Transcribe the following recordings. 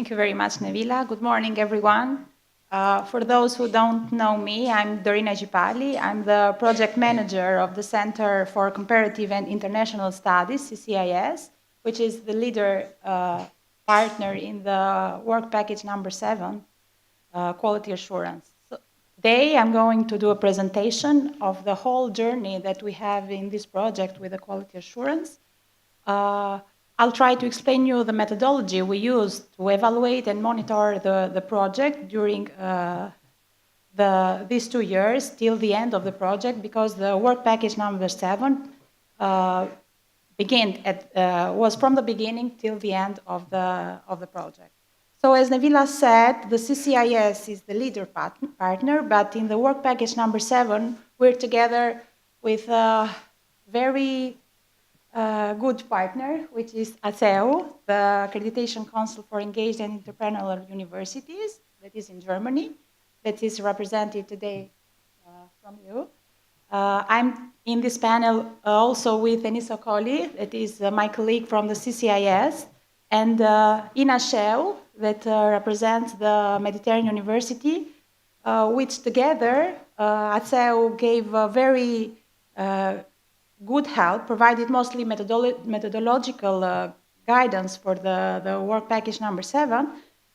Thank you very much, Nabila. Good morning, everyone. For those who don't know me, I'm Dorina Gipali. I'm the project manager of the Center for Comparative and International Studies, CCIS, which is the leader partner in the work package number 7, quality assurance. So today, I'm going to do a presentation of the whole journey that we have in this project with the quality assurance. I'll try to explain you the methodology we use to evaluate and monitor the project during these 2 years till the end of the project, because the work package number 7 was from the beginning till the end of the project. So as Nabila said, the CCIS is the leader partner, but in the work package number 7, we're together with a very good partner, which is ACEU, the Accreditation Council for Engaged and Entrepreneurial Universities, that is in Germany, that is represented today from you. I'm in this panel also with Enisa Koli, that is my colleague from the CCIS, and Ina Shell, that represents the Mediterranean University, which together ACEU gave a very good help, provided mostly methodological guidance for the work package number 7,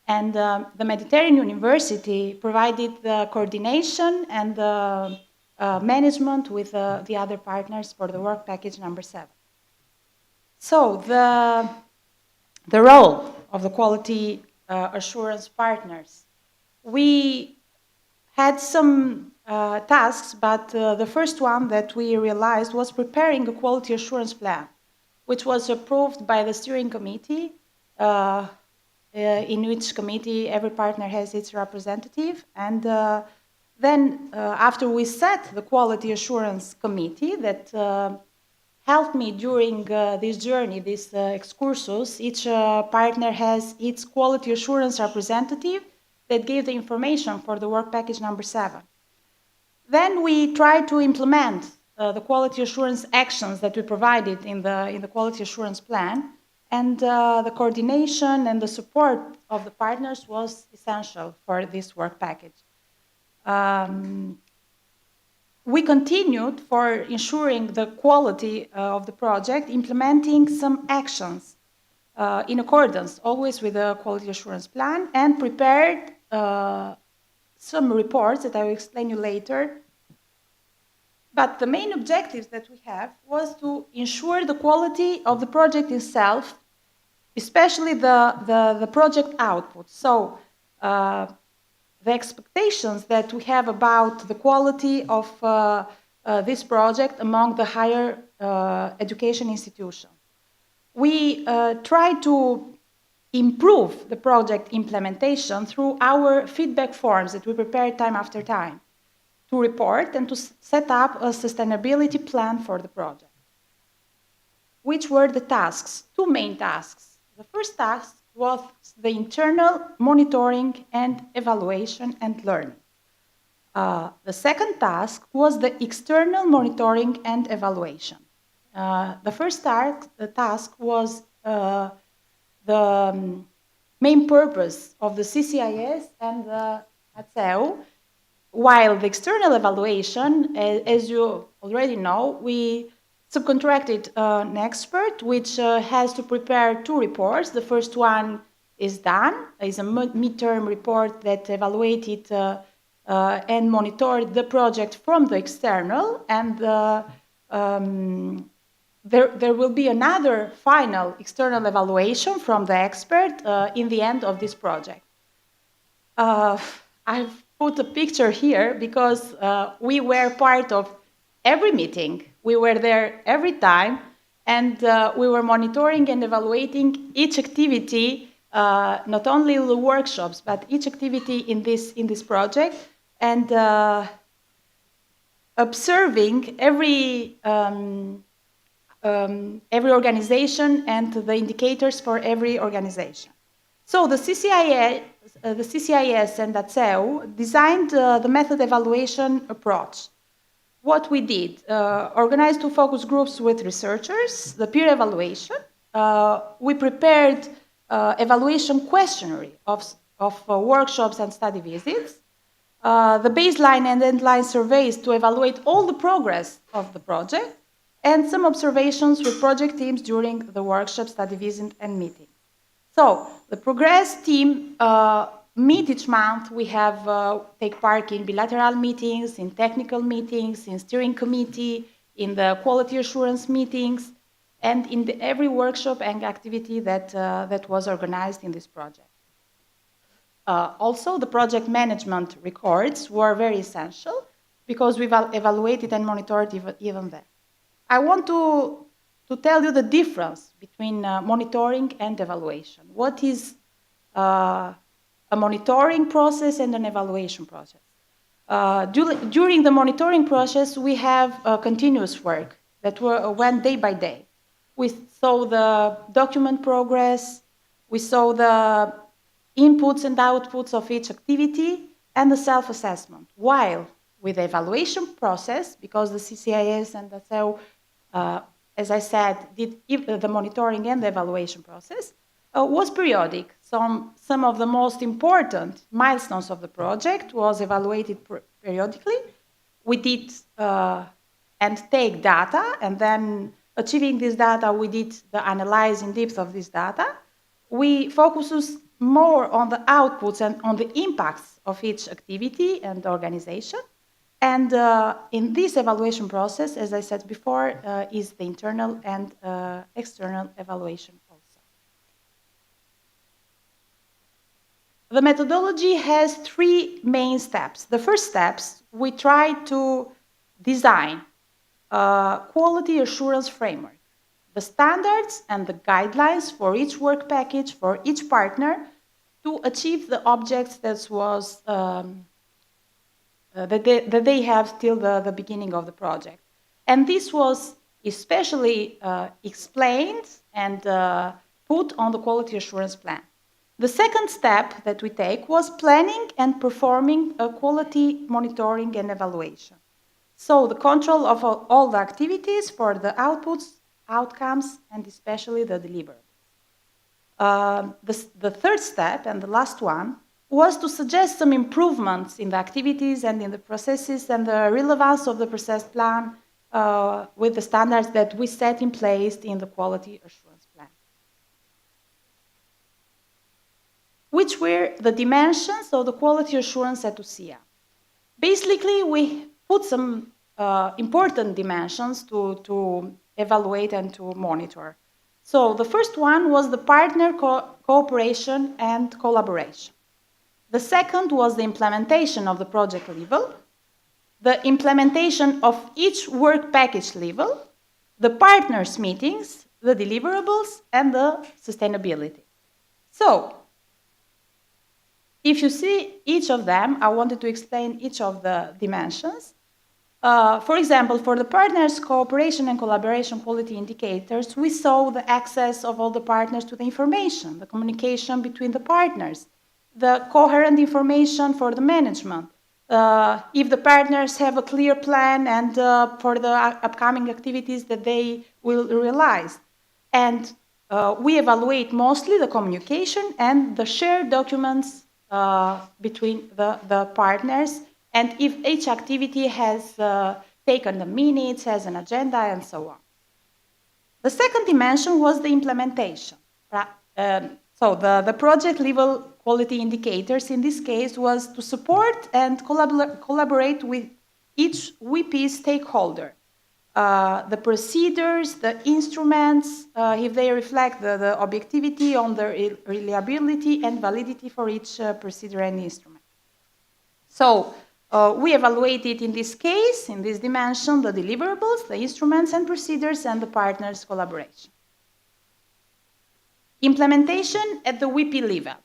and the Mediterranean University provided the coordination and the management with the other partners for the work package number 7. So the role of the quality assurance partners. We had some tasks, but the first one that we realized was preparing a quality assurance plan, which was approved by the steering committee, in which committee every partner has its representative. And then after we set the quality assurance committee that helped me during this journey, this excursus, each partner has its quality assurance representative that gave the information for the work package number 7. Then we tried to implement the quality assurance actions that we provided in the quality assurance plan, and the coordination and the support of the partners was essential for this work package. We continued for ensuring the quality of the project, implementing some actions in accordance always with the quality assurance plan, and prepared some reports that I will explain you later. But the main objectives that we have was to ensure the quality of the project itself, especially the project output. So the expectations that we have about the quality of this project among the higher education institutions. We try to improve the project implementation through our feedback forms that we prepare time after time to report and to set up a sustainability plan for the project. Which were the tasks? 2 main tasks. The first task was the internal monitoring and evaluation and learning. The second task was the external monitoring and evaluation. The first task was the main purpose of the CCIS and the ACEU, while the external evaluation, as you already know, we subcontracted an expert which has to prepare 2 reports. The first one is done, is a midterm report that evaluated and monitored the project from the external, and there will be another final external evaluation from the expert in the end of this project. I've put a picture here because we were part of every meeting. We were there every time, and we were monitoring and evaluating each activity, not only the workshops, but each activity in this project, and observing every organization and the indicators for every organization. So the CCIS and ACEU designed the method evaluation approach. What we did, organized 2 focus groups with researchers, the peer evaluation. We prepared evaluation questionnaire of workshops and study visits, the baseline and endline surveys to evaluate all the progress of the project, and some observations with project teams during the workshop, study visit, and meeting. So the progress team meet each month. We have take part in bilateral meetings, in technical meetings, in steering committee, in the quality assurance meetings, and in every workshop and activity that was organized in this project. Also, the project management records were very essential because we've evaluated and monitored even that. I want to tell you the difference between monitoring and evaluation. What is a monitoring process and an evaluation process? During the monitoring process, we have continuous work that went day by day. We saw the document progress, we saw the inputs and outputs of each activity, and the self-assessment. While with the evaluation process, because the CCIS and the CEU, as I said, did the monitoring and the evaluation process, was periodic. Some of the most important milestones of the project was evaluated periodically. We did and take data, and then achieving this data, we did the analyze in depth of this data. We focused more on the outputs and on the impacts of each activity and organization. And in this evaluation process, as I said before, is the internal and external evaluation also. The methodology has three main steps. The first steps, we try to design a quality assurance framework, the standards and the guidelines for each work package, for each partner, to achieve the objects that was that they have till the beginning of the project. And this was especially explained and put on the quality assurance plan. The second step that we take was planning and performing a quality monitoring and evaluation. So the control of all the activities for the outputs, outcomes, and especially the deliverables. The third step, and the last one, was to suggest some improvements in the activities and in the processes and the relevance of the process plan with the standards that we set in place in the quality assurance plan. Which were the dimensions of the quality assurance at U-SIA? Basically, we put some important dimensions to evaluate and to monitor. So the first one was the partner cooperation and collaboration. The second was the implementation of the project level, the implementation of each work package level, the partners meetings, the deliverables, and the sustainability. So, if you see each of them, I wanted to explain each of the dimensions. For example, for the partners' cooperation and collaboration quality indicators, we saw the access of all the partners to the information, the communication between the partners, the coherent information for the management, if the partners have a clear plan and for the upcoming activities that they will realize. And we evaluate mostly the communication and the shared documents between the partners, and if each activity has taken the minutes, has an agenda, and so on. The second dimension was the implementation. So the project level quality indicators in this case was to support and collaborate with each WP stakeholder. The procedures, the instruments, if they reflect the objectivity on the reliability and validity for each procedure and instrument. So we evaluated in this case, in this dimension, the deliverables, the instruments and procedures, and the partners' collaboration. Implementation at the WP level.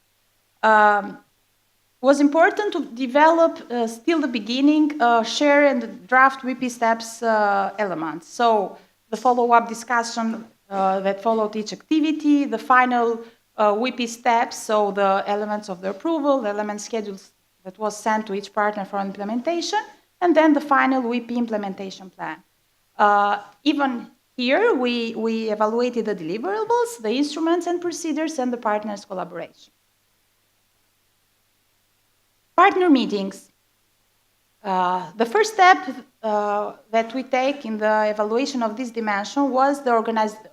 Was important to develop still the beginning, share and draft WP steps elements. So the follow-up discussion that followed each activity, the final WP steps, so the elements of the approval, the element schedules that was sent to each partner for implementation, and then the final WP implementation plan. Even here we evaluated the deliverables, the instruments and procedures, and the partners' collaboration. Partner meetings. The first step that we take in the evaluation of this dimension was the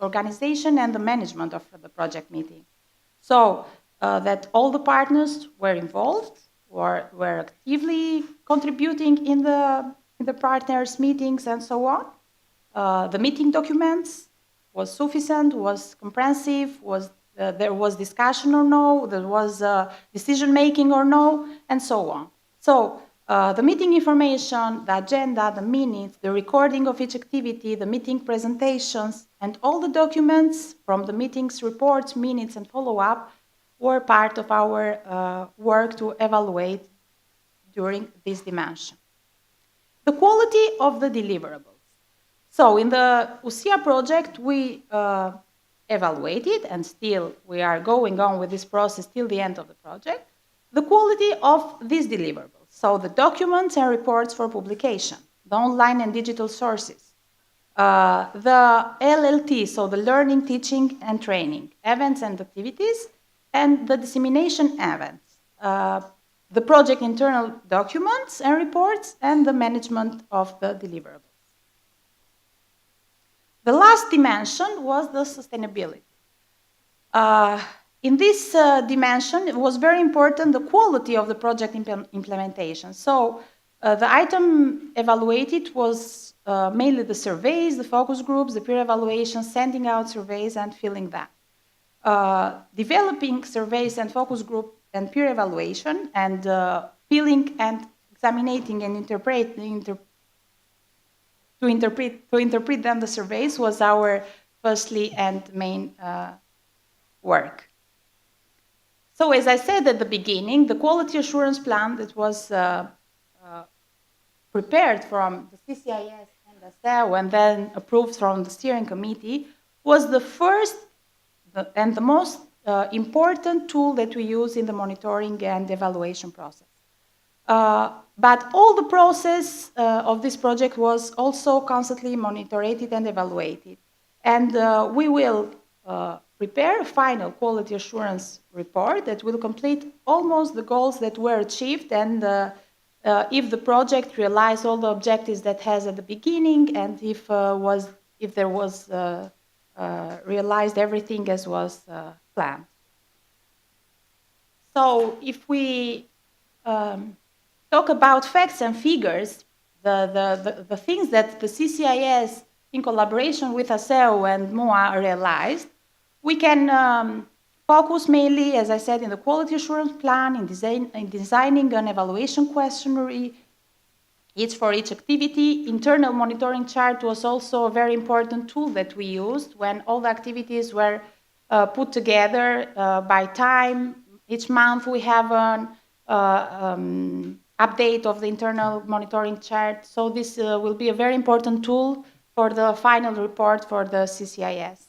organization and the management of the project meeting. So that all the partners were involved, or were actively contributing in the partners' meetings and so on. The meeting documents was sufficient, was comprehensive, there was discussion or no, there was decision making or no, and so on. So the meeting information, the agenda, the minutes, the recording of each activity, the meeting presentations, and all the documents from the meetings, reports, minutes, and follow-up were part of our work to evaluate during this dimension. The quality of the deliverables. So in the U-SIA project, we evaluated, and still we are going on with this process till the end of the project, the quality of these deliverables. So the documents and reports for publication, the online and digital sources, the LLT, so the learning, teaching, and training, events and activities, and the dissemination events, the project internal documents and reports, and the management of the deliverables. The last dimension was the sustainability. In this dimension, it was very important the quality of the project implementation. So the item evaluated was mainly the surveys, the focus groups, the peer evaluation, sending out surveys and filling them. Developing surveys and focus group and peer evaluation, and filling and examining and to interpret them the surveys was our firstly and main work. So as I said at the beginning, the quality assurance plan that was prepared from the CCIS and the SEO and then approved from the steering committee was the first and the most important tool that we use in the monitoring and evaluation process. But all the process of this project was also constantly monitored and evaluated. And we will prepare a final quality assurance report that will complete almost the goals that were achieved, and if the project realized all the objectives that has at the beginning, and if there was realized everything as was planned. So if we talk about facts and figures, the things that the CCIS in collaboration with ASEO and MOA realized, we can focus mainly, as I said, in the quality assurance plan, in designing an evaluation questionnaire, each for each activity. Internal monitoring chart was also a very important tool that we used when all the activities were put together by time. Each month we have an update of the internal monitoring chart. So this will be a very important tool for the final report for the CCIS.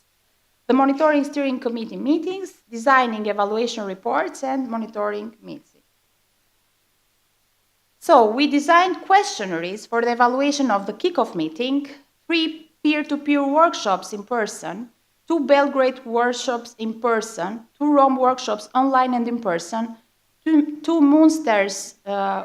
The monitoring steering committee meetings, designing evaluation reports, and monitoring meetings. So we designed questionnaires for the evaluation of the kickoff meeting, 3 peer-to-peer workshops in person, 2 Belgrade workshops in person, 2 Rome workshops online and in person, 2 Munster's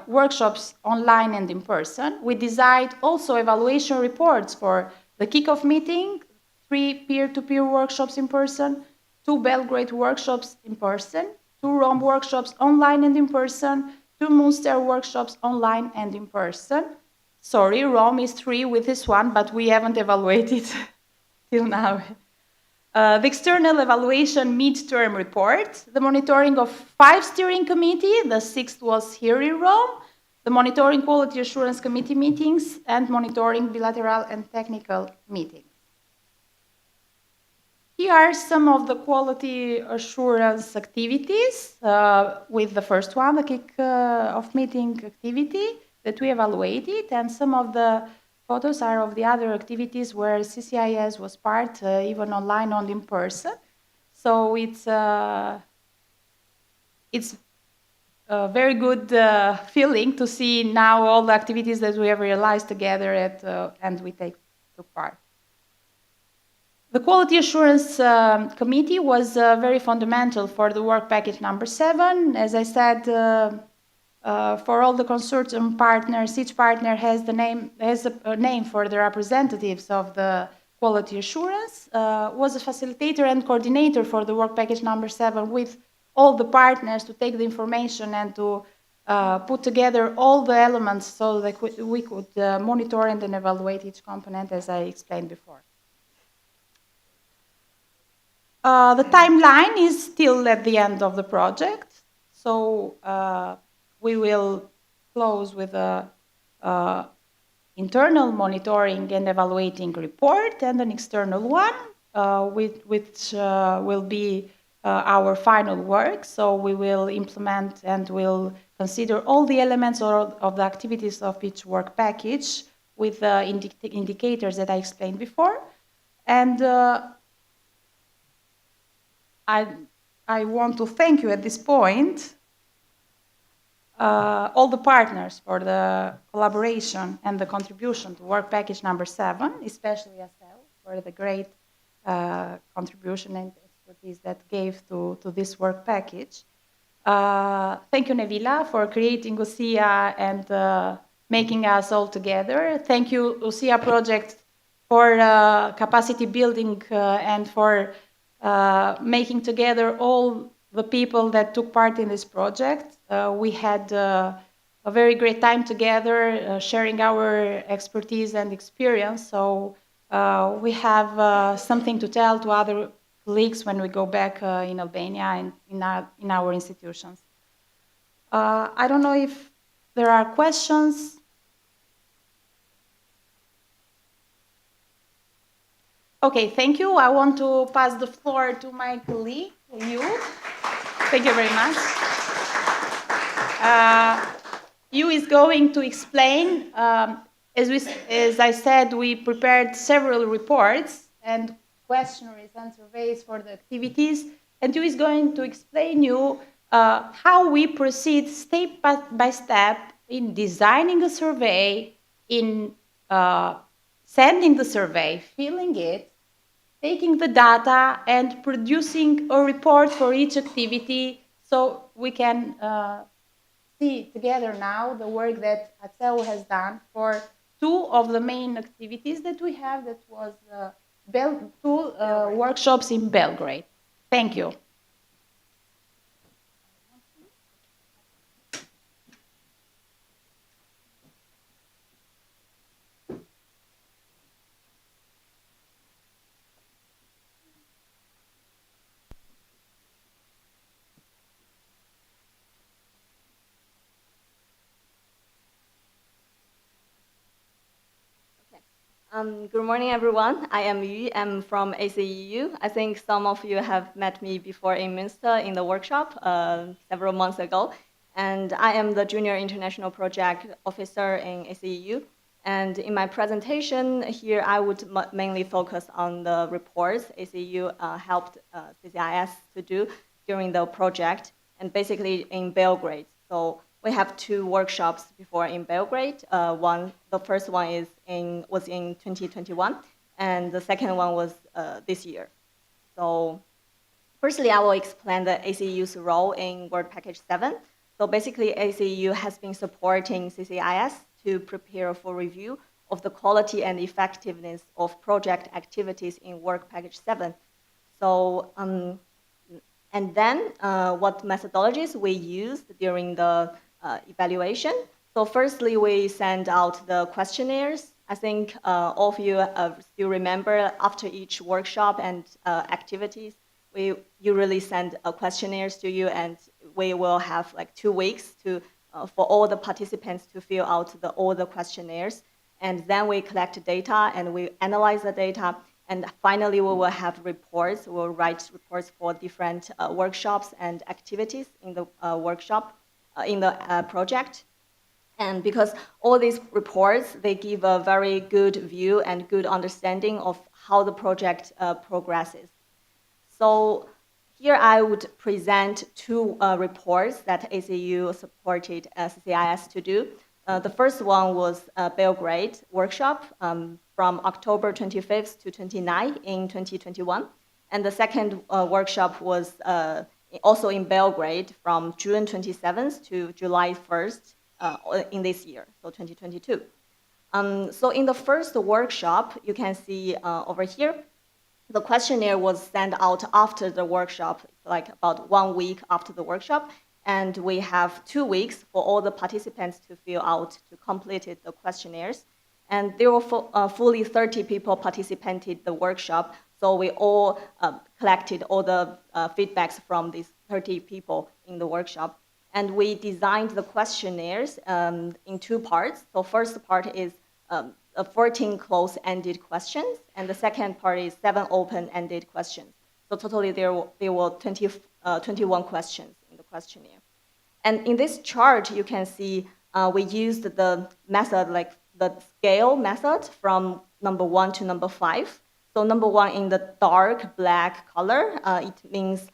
workshops online and in person. We designed also evaluation reports for the kickoff meeting, 3 peer-to-peer workshops in person, 2 Belgrade workshops in person, 2 Rome workshops online and in person, 2 Munster workshops online and in person. Sorry, Rome is 3 with this one, but we haven't evaluated till now. The external evaluation midterm report, the monitoring of 5 steering committee, the 6th was here in Rome, the monitoring quality assurance committee meetings, and monitoring bilateral and technical meetings. Here are some of the quality assurance activities, with the first one, the kick-off meeting activity that we evaluated, and some of the photos are of the other activities where CCIS was part, even online and in person. So it's a very good feeling to see now all the activities that we have realized together and we took part. The Quality Assurance Committee was very fundamental for the work package number 7. As I said, for all the consortium partners, each partner has a name for the representatives of the quality assurance, was a facilitator and coordinator for the work package number 7 with all the partners to take the information and to put together all the elements so that we could monitor and then evaluate each component, as I explained before. The timeline is still at the end of the project, so we will close with a internal monitoring and evaluating report and an external one, which will be our final work. So we will implement and will consider all the elements of the activities of each work package with the indicators that I explained before. And I want to thank you at this point, all the partners for the collaboration and the contribution to work package number 7, especially Asel for the great contribution and expertise that gave to this work package. Thank you, Nevila, for creating U-SIA and making us all together. Thank you, U-SIA project, for capacity building and for making together all the people that took part in this project. We had a very great time together, sharing our expertise and experience. So we have something to tell to other colleagues when we go back in Albania and in our institutions. I don't know if there are questions. Okay, thank you. I want to pass the floor to my colleague, you. Thank you very much. You is going to explain, as I said, we prepared several reports and questionnaires and surveys for the activities, and you is going to explain you how we proceed step by step in designing a survey, in sending the survey, filling it, taking the data and producing a report for each activity so we can see together now the work that ATSEO has done for 2 of the main activities that we have, that was 2 workshops in Belgrade. Thank you. Good morning, everyone. I am Yu. I'm from ACEU. I think some of you have met me before in Münster in the workshop several months ago. And I am the Junior International Project Officer in ACEU. And in my presentation here, I would mainly focus on the reports ACEU helped CCIS to do during the project, and basically in Belgrade. So we have 2 workshops before in Belgrade. The first one was in 2021, and the second one was this year. So firstly, I will explain the ACEU's role in Work Package 7. So basically, ACEU has been supporting CCIS to prepare for review of the quality and effectiveness of project activities in Work Package 7. So, and then what methodologies we used during the evaluation. So firstly, we send out the questionnaires. I think all of you still remember after each workshop and activities, we usually send questionnaires to you, and we will have like 2 weeks to for all the participants to fill out all the questionnaires. And then we collect data and we analyze the data. And finally, we will have reports. We'll write reports for different workshops and activities in the workshop, in the project. And because all these reports, they give a very good view and good understanding of how the project progresses. So here I would present 2 reports that ACEU supported CCIS to do. The first one was Belgrade Workshop. from October 25th to 29th in 2021. And the second workshop was also in Belgrade from June 27th to July 1st in this year, so 2022. So in the first workshop, you can see over here, the questionnaire was sent out after the workshop, like about 1 week after the workshop. And we have 2 weeks for all the participants to fill out, to complete the questionnaires. And there were fully 30 people participated the workshop. So we all collected all the feedbacks from these 30 people in the workshop. And we designed the questionnaires in 2 parts. So first part is 14 close-ended questions, and the second part is 7 open-ended questions. So totally there were 21 questions in the questionnaire. And in this chart, you can see we used the method, like the scale method from number 1 to number 5. So number 1 in the dark black color, it means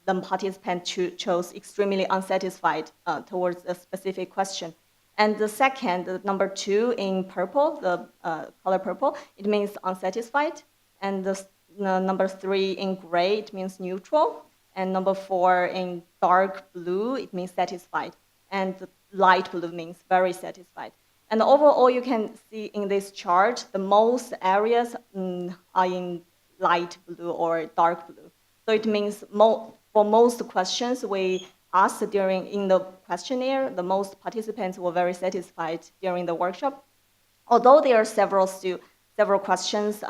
the participant chose extremely unsatisfied towards a specific question. And the second, the number 2 in purple, the color purple, it means unsatisfied. And the number 3 in gray, it means neutral. And number 4 in dark blue, it means satisfied. And the light blue means very satisfied. And overall, you can see in this chart, the most areas are in light blue or dark blue. So it means for most questions we asked in the questionnaire, the most participants were very satisfied during the workshop. Although there are several questions,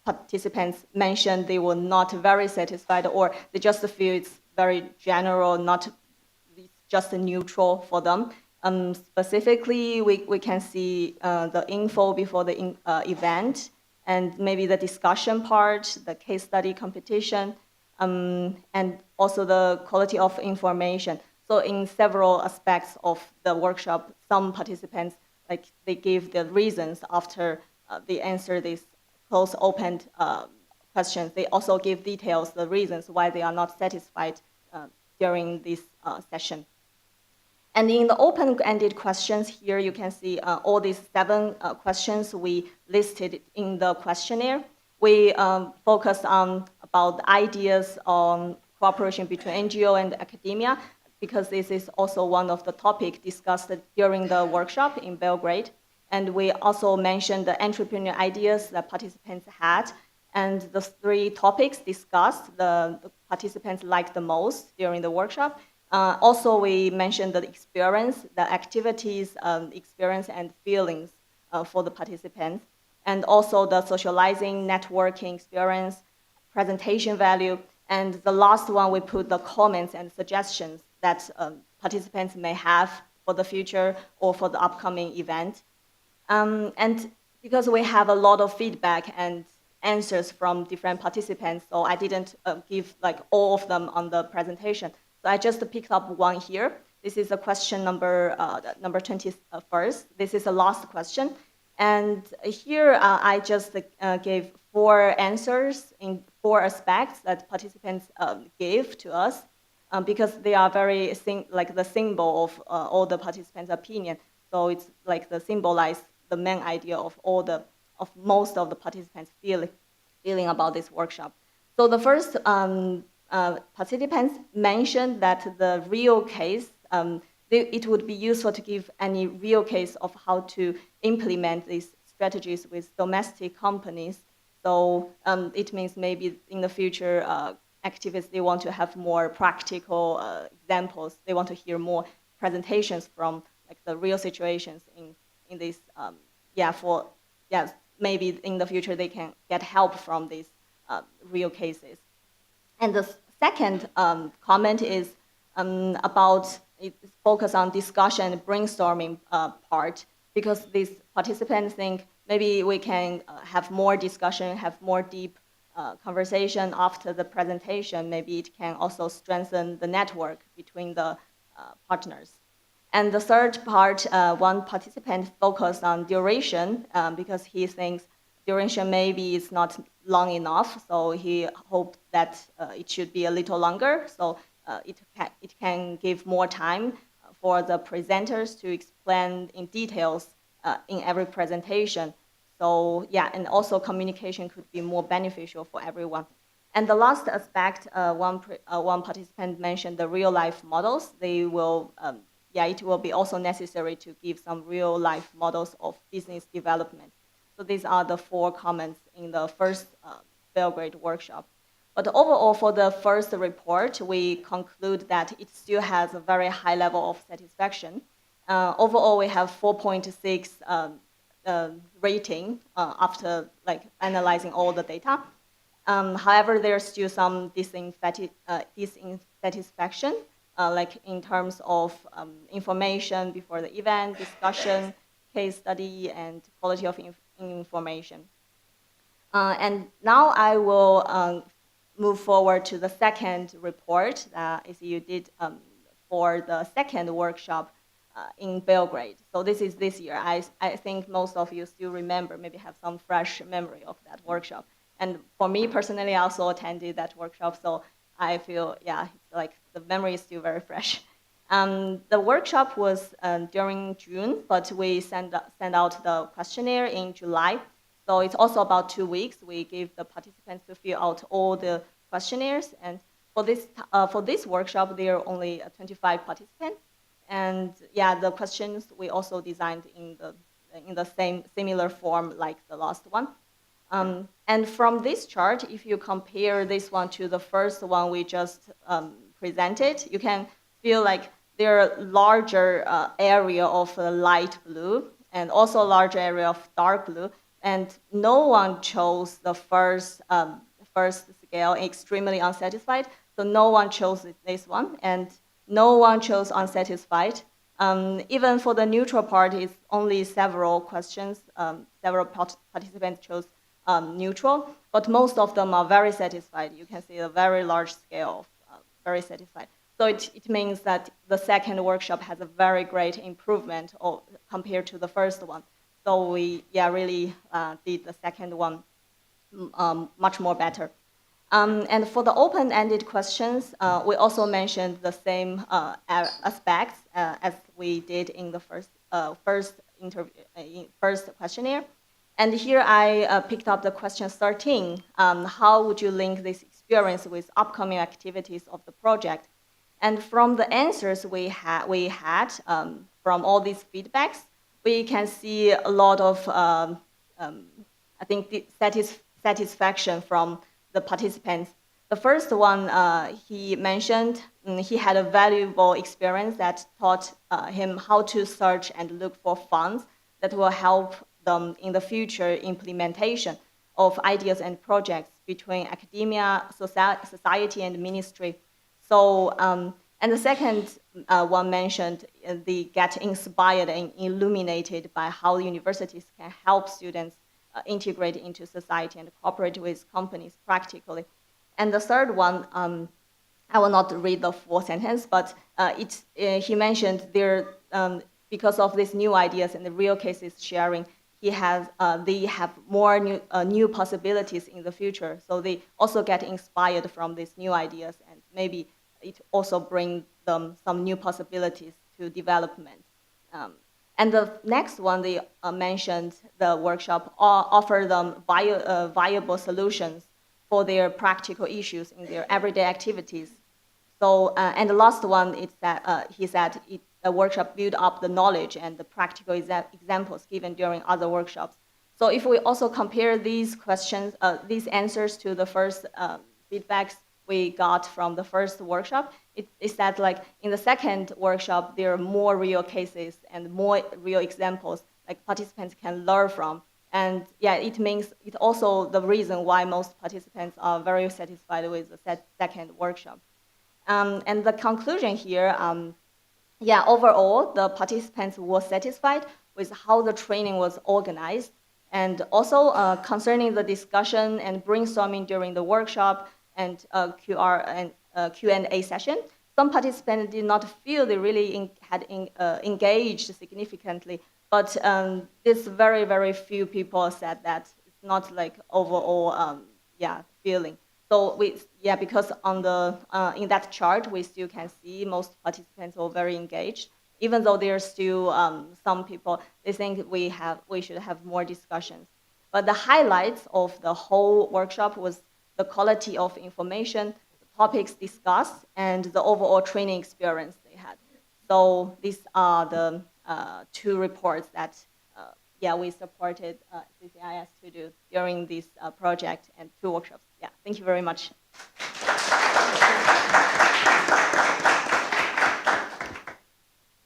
participants mentioned they were not very satisfied, or they just feel it's very general, it's just neutral for them. Specifically, we can see the info before the event, and maybe the discussion part, the case study competition, and also the quality of information. So in several aspects of the workshop, some participants, like they give the reasons after they answer these close-opened questions. They also give details, the reasons why they are not satisfied during this session. And in the open-ended questions here, you can see all these 7 questions we listed in the questionnaire. We focused on about ideas on cooperation between NGO and academia, because this is also one of the topics discussed during the workshop in Belgrade. And we also mentioned the entrepreneurial ideas that participants had, and the 3 topics discussed, the participants liked the most during the workshop. Also, we mentioned the experience, the activities, experience and feelings for the participants, and also the socializing, networking experience, presentation value, and the last one, we put the comments and suggestions that participants may have for the future or for the upcoming event. And because we have a lot of feedback and answers from different participants, so I didn't give like all of them on the presentation. So I just picked up one here. This is a question number 21st. This is the last question. And here I just gave 4 answers in 4 aspects that participants gave to us because they are very like the symbol of all the participants' opinion. So it's like the symbolize the main idea of most of the participants feeling about this workshop. So the first participants mentioned that the real case, it would be useful to give any real case of how to implement these strategies with domestic companies. So it means maybe in the future, activists, they want to have more practical examples. They want to hear more presentations from like the real situations in this, maybe in the future they can get help from these real cases. And the second comment is about it's focused on discussion and brainstorming part, because these participants think maybe we can have more discussion, have more deep conversation after the presentation. Maybe it can also strengthen the network between the partners. And the third part, one participant focused on duration because he thinks duration maybe is not long enough, so he hoped that it should be a little longer, so it can give more time for the presenters to explain in details in every presentation. So yeah, and also communication could be more beneficial for everyone. And the last aspect, one participant mentioned the real life models. They will, yeah, it will be also necessary to give some real life models of business development. So these are the 4 comments in the first Belgrade workshop. But overall, for the first report, we conclude that it still has a very high level of satisfaction. Overall, we have 4.6 rating after like analyzing all the data. However, there's still some dissatisfaction, like in terms of information before the event, discussion, case study, and quality of information. And now I will move forward to the second report that ACU did for the second workshop in Belgrade. So this is this year. I think most of you still remember, maybe have some fresh memory of that workshop. And for me personally, I also attended that workshop, so I feel, yeah, it's like the memory is still very fresh. The workshop was during June, but we sent out the questionnaire in July. So it's also about 2 weeks. We gave the participants to fill out all the questionnaires. And for this workshop, there are only 25 participants. And yeah, the questions we also designed in the same similar form like the last one. And from this chart, if you compare this one to the first one we just presented, you can feel like there are larger area of light blue and also a large area of dark blue. And no one chose the first scale, extremely unsatisfied. So no one chose this one, and no one chose unsatisfied. Even for the neutral part, it's only several questions. Several participants chose neutral, but most of them are very satisfied. You can see a very large scale of very satisfied. So it means that the second workshop has a very great improvement compared to the first one. So we really did the second one much more better. And for the open-ended questions, we also mentioned the same aspects as we did in the first questionnaire. And here I picked up the question 13. How would you link this experience with upcoming activities of the project? And from the answers we had from all these feedbacks, we can see a lot of, I think, the satisfaction from the participants. The first one, he mentioned he had a valuable experience that taught him how to search and look for funds that will help them in the future implementation of ideas and projects between academia, society, and ministry. So, and the second one mentioned they get inspired and illuminated by how universities can help students integrate into society and cooperate with companies practically. And the third one, I will not read the full sentence, but he mentioned there, because of these new ideas and the real cases sharing, they have more new possibilities in the future. So they also get inspired from these new ideas, and maybe it also brings them some new possibilities to development. And the next one, they mentioned the workshop offer them viable solutions for their practical issues in their everyday activities. So, and the last one is that he said the workshop build up the knowledge and the practical examples given during other workshops. So if we also compare these questions, these answers to the first feedbacks we got from the first workshop, it's that like in the second workshop, there are more real cases and more real examples like participants can learn from. And yeah, it means it's also the reason why most participants are very satisfied with the second workshop. And the conclusion here, yeah, overall, the participants were satisfied with how the training was organized. And also concerning the discussion and brainstorming during the workshop and Q&A session, some participants did not feel they really had engaged significantly, but this very, very few people said that it's not like overall, feeling. So because on the in that chart, we still can see most participants are very engaged, even though there's still some people, they think we should have more discussions. But the highlights of the whole workshop was the quality of information, the topics discussed, and the overall training experience they had. So these are the two reports that yeah, we supported CCIS to do during this project and two workshops. Yeah, thank you very much.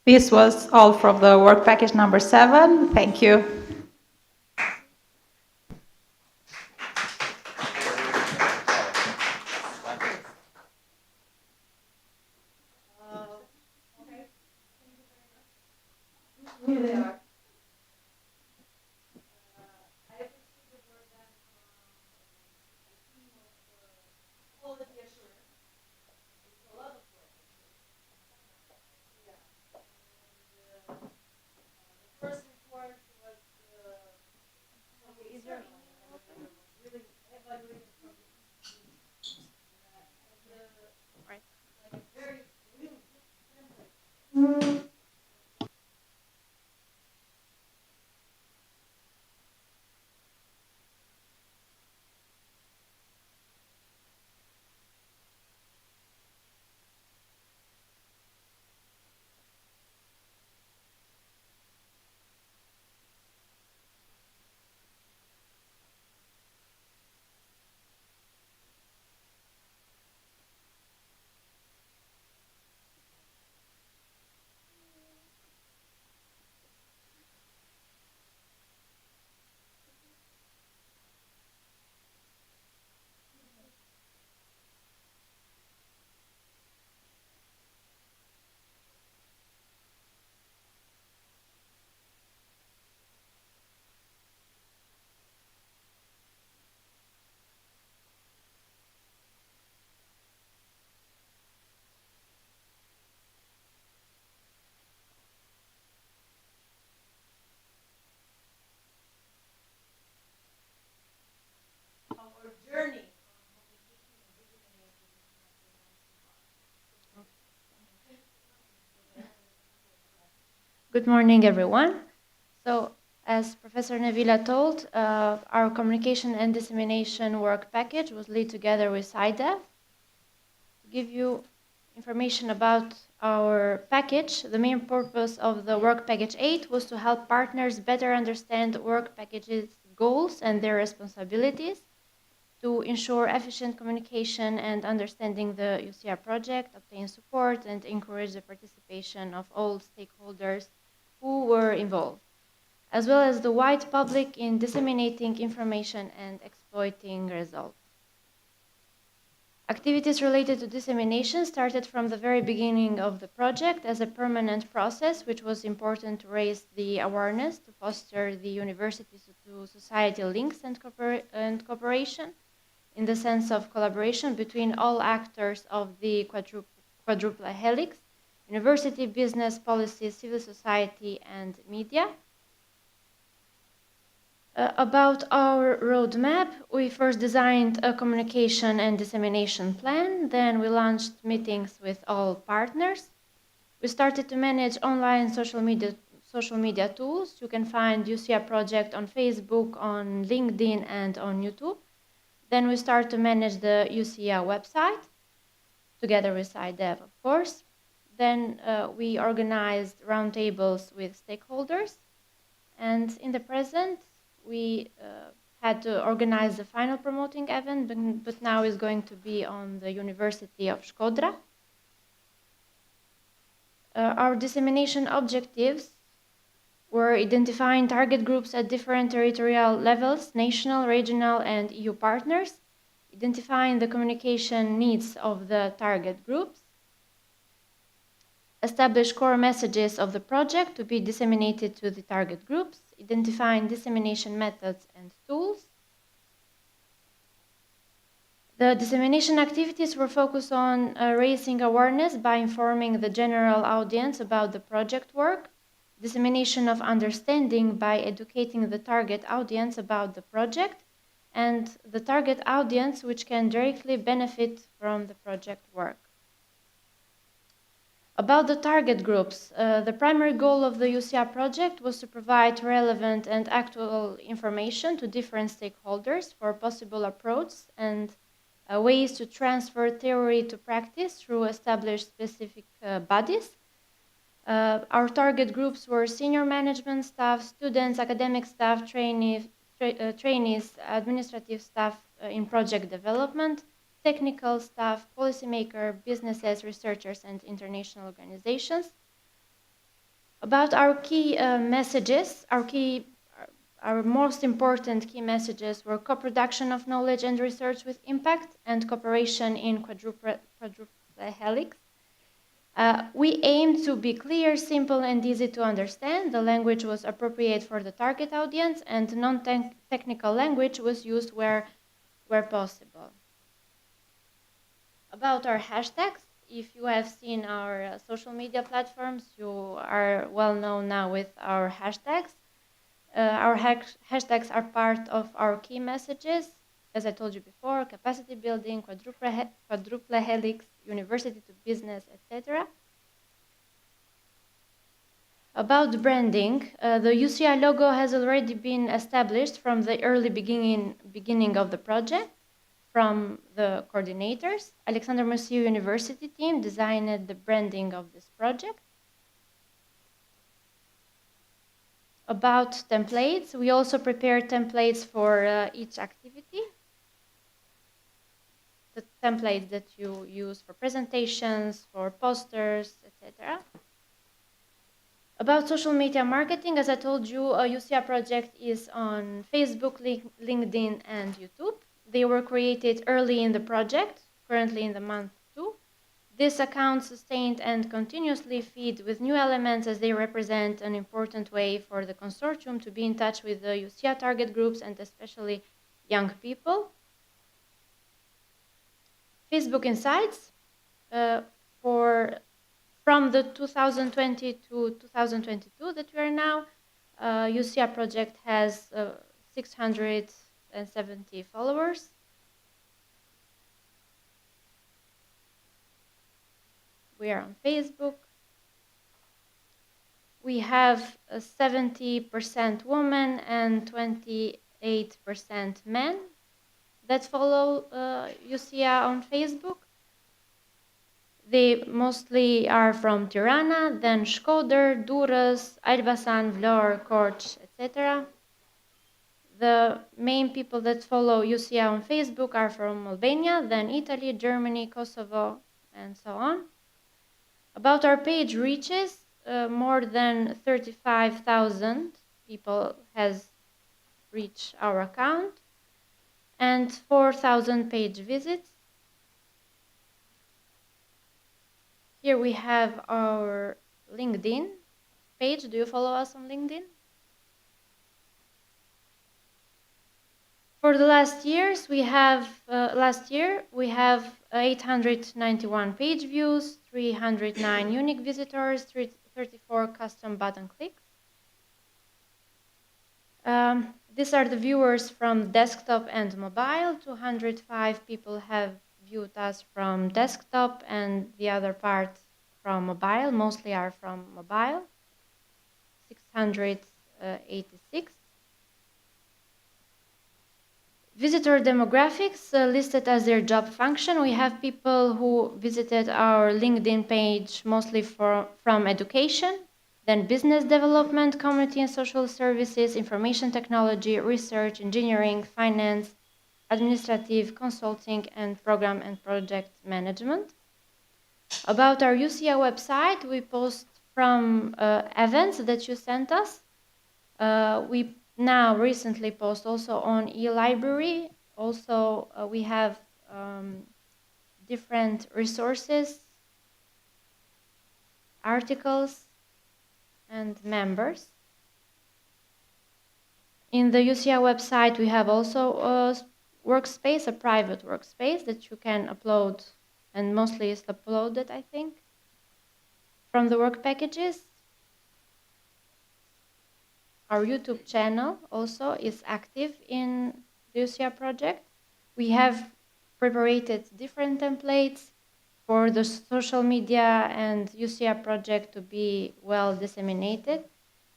This was all from the work package number 7. Thank you. Here they are. Quality assurance. It's a lot of work, actually. Yeah. And the first report was from the Israeli really evaluated from the institute. And right. Like very real template. Our journey on publication and dissemination international. Good morning, everyone. So, as Professor Nabila told, our communication and dissemination work package was laid together with IDEF. To give you information about our package, the main purpose of the work package 8 was to help partners better understand work package's goals and their responsibilities, to ensure efficient communication and understanding the U-SIA project, obtain support, and encourage the participation of all stakeholders who were involved, as well as the wide public in disseminating information and exploiting results. Activities related to dissemination started from the very beginning of the project as a permanent process, which was important to raise the awareness, to foster the universities to society links and cooperation, in the sense of collaboration between all actors of the quadruple helix: university, business, policy, civil society, and media. About our roadmap, we first designed a communication and dissemination plan. Then we launched meetings with all partners. We started to manage online social media tools. You can find U-SIA project on Facebook, on LinkedIn, and on YouTube. Then we start to manage the U-SIA website, together with IDEV, of course. Then we organized roundtables with stakeholders. And in the present, we had to organize the final promoting event, but now is going to be on the University of Shkodra. Our dissemination objectives were identifying target groups at different territorial levels, national, regional, and EU partners, identifying the communication needs of the target groups, establish core messages of the project to be disseminated to the target groups, identifying dissemination methods and tools. The dissemination activities were focused on raising awareness by informing the general audience about the project work, dissemination of understanding by educating the target audience about the project, and the target audience which can directly benefit from the project work. About the target groups, the primary goal of the U-SIA project was to provide relevant and actual information to different stakeholders for possible approach and ways to transfer theory to practice through established specific bodies. Our target groups were senior management staff, students, academic staff, trainees, administrative staff in project development, technical staff, policymaker, businesses, researchers, and international organizations. About our key messages, our most important key messages were co-production of knowledge and research with impact and cooperation in quadruple helix. We aimed to be clear, simple, and easy to understand. The language was appropriate for the target audience, and non-technical language was used where possible. About our hashtags, if you have seen our social media platforms, you are well known now with our hashtags. Our hashtags are part of our key messages. As I told you before, capacity building, quadruple helix, university to business, etc. About branding, the U-SIA logo has already been established from the early beginning of the project. From the coordinators, Alexander Măciu University team designed the branding of this project. About templates, we also prepared templates for each activity. The templates that you use for presentations, for posters, etc. About social media marketing, as I told you, a U-SIA project is on Facebook, LinkedIn, and YouTube. They were created early in the project, currently in the month 2. These accounts sustained and continuously feed with new elements as they represent an important way for the consortium to be in touch with the U-SIA target groups and especially young people. Facebook Insights, from the 2020 to 2022 that we are now, U-SIA project has 670 followers. We are on Facebook. We have 70% women and 28% men that follow U-SIA on Facebook. They mostly are from Tirana, then Shkodër, Durrës, Elbasan, Vlorë, Korç, etc. The main people that follow U-SIA on Facebook are from Albania, then Italy, Germany, Kosovo, and so on. About our page reaches, more than 35,000 people has reached our account and 4,000 page visits. Here we have our LinkedIn page. Do you follow us on LinkedIn? For the last year, we have 891 page views, 309 unique visitors, 34 custom button clicks. These are the viewers from desktop and mobile. 205 people have viewed us from desktop and the other part from mobile. Mostly are from mobile. 686. Visitor demographics listed as their job function. We have people who visited our LinkedIn page mostly from education, then business development, community and social services, information technology, research, engineering, finance, administrative, consulting, and program and project management. About our U-SIA website, we post from events that you sent us. We now recently post also on e-library. Also, we have different resources, articles, and members. In the U-SIA website, we have also a workspace, a private workspace that you can upload, and mostly is uploaded, I think, from the work packages. Our YouTube channel also is active in the U-SIA project. We have prepared different templates For the social media and U-SIA project to be well disseminated,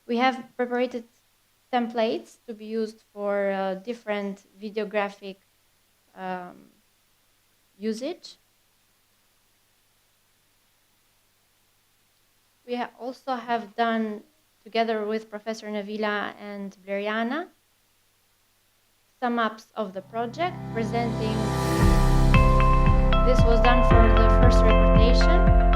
we have prepared templates to be used for different videographic usage. We also have done, together with Professor Navila and Bleriana, sum ups of the project, presenting. This was done for the first reputation.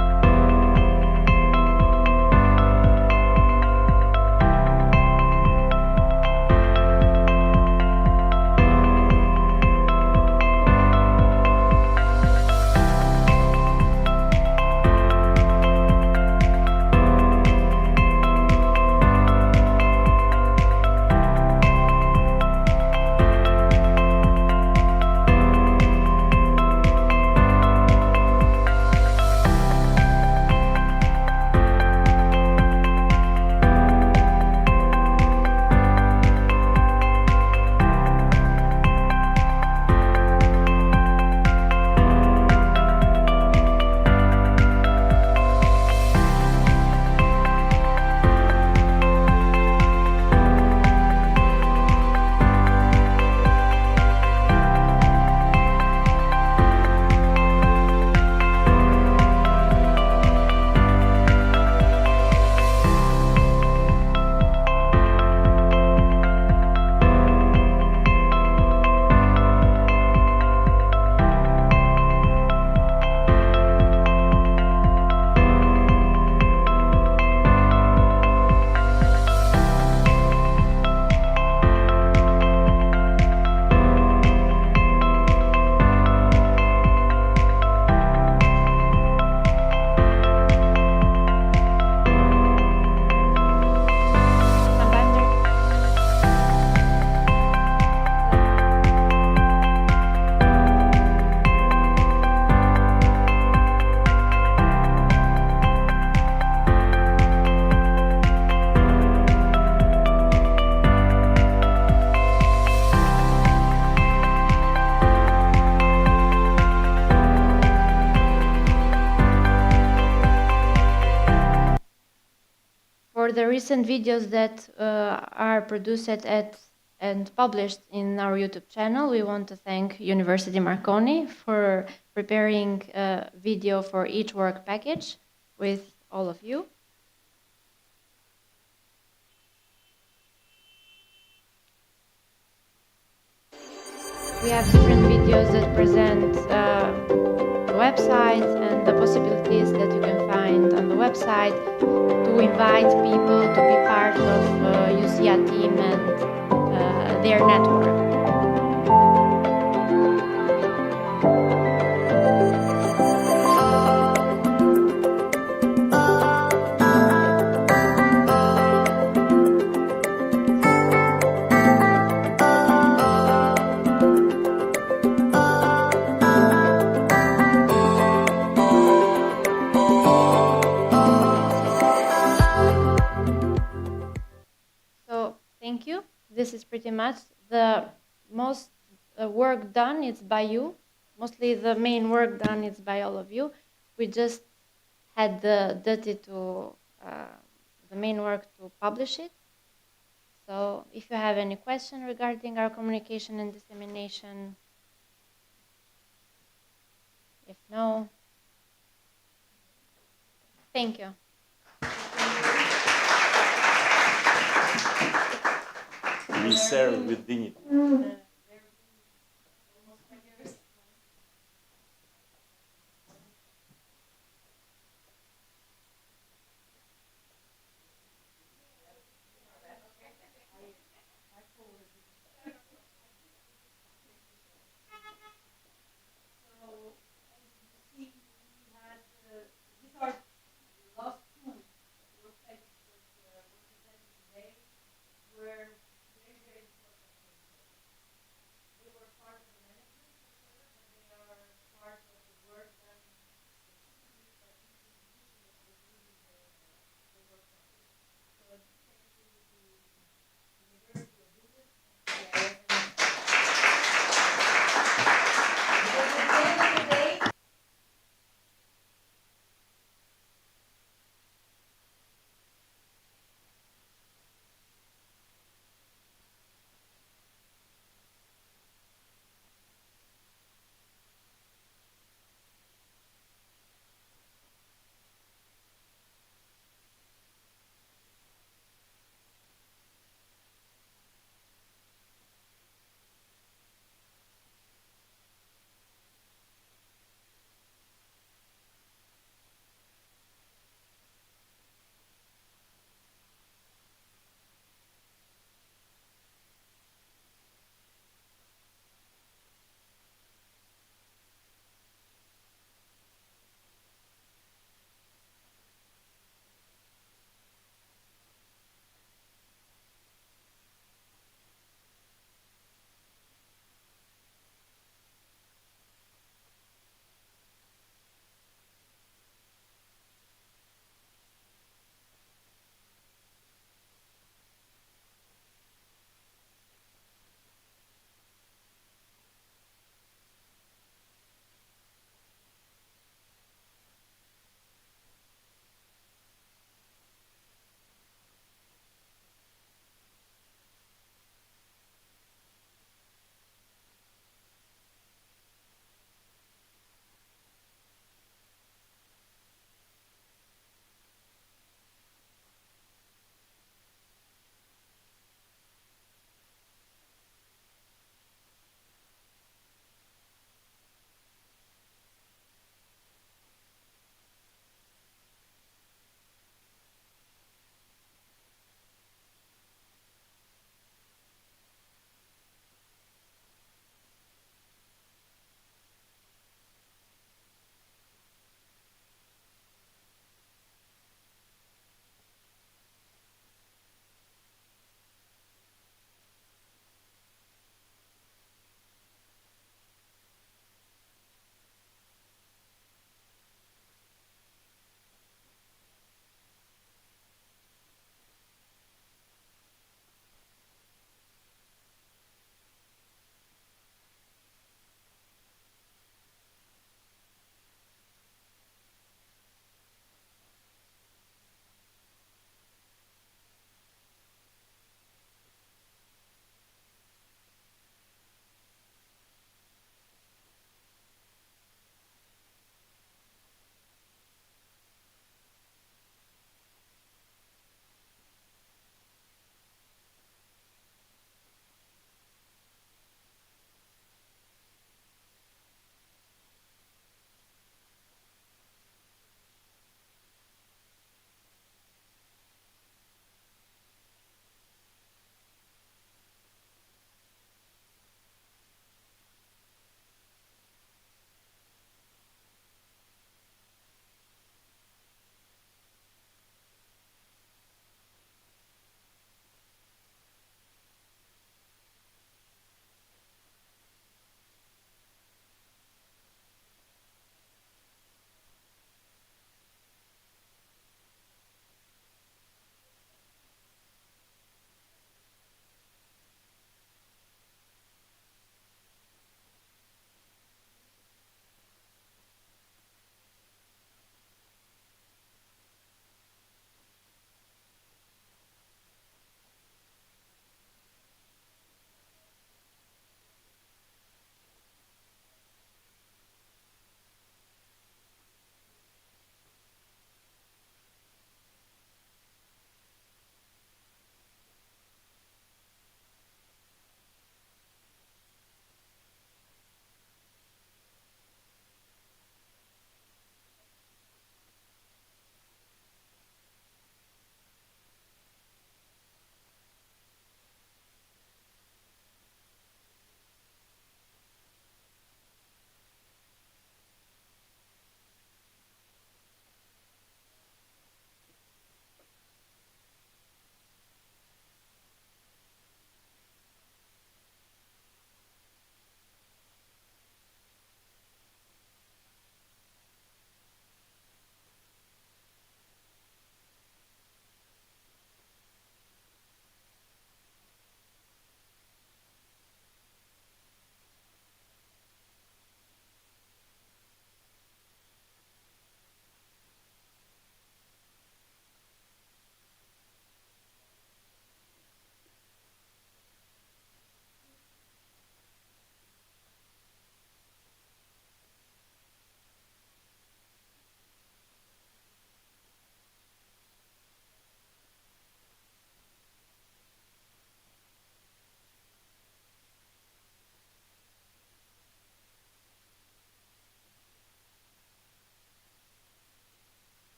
For the recent videos that are produced and published in our YouTube channel, we want to thank University Marconi for preparing a video for each work package with all of you. We have different videos that present the website and the possibilities that you can find on the website to invite people to be part of U-SIA team and their network. Thank you. This is pretty much the most work done. It's by you. Mostly the main work done is by all of you. We just had the duty to the main work to publish it. So if you have any question regarding our communication and dissemination, if no, thank you. We serve with dignity.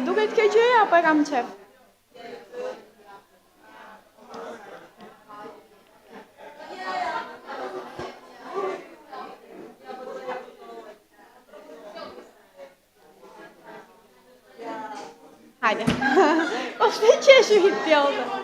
duket kjo gjëja apo e kam qef? Hajde. Po shte qeshi i pjallë.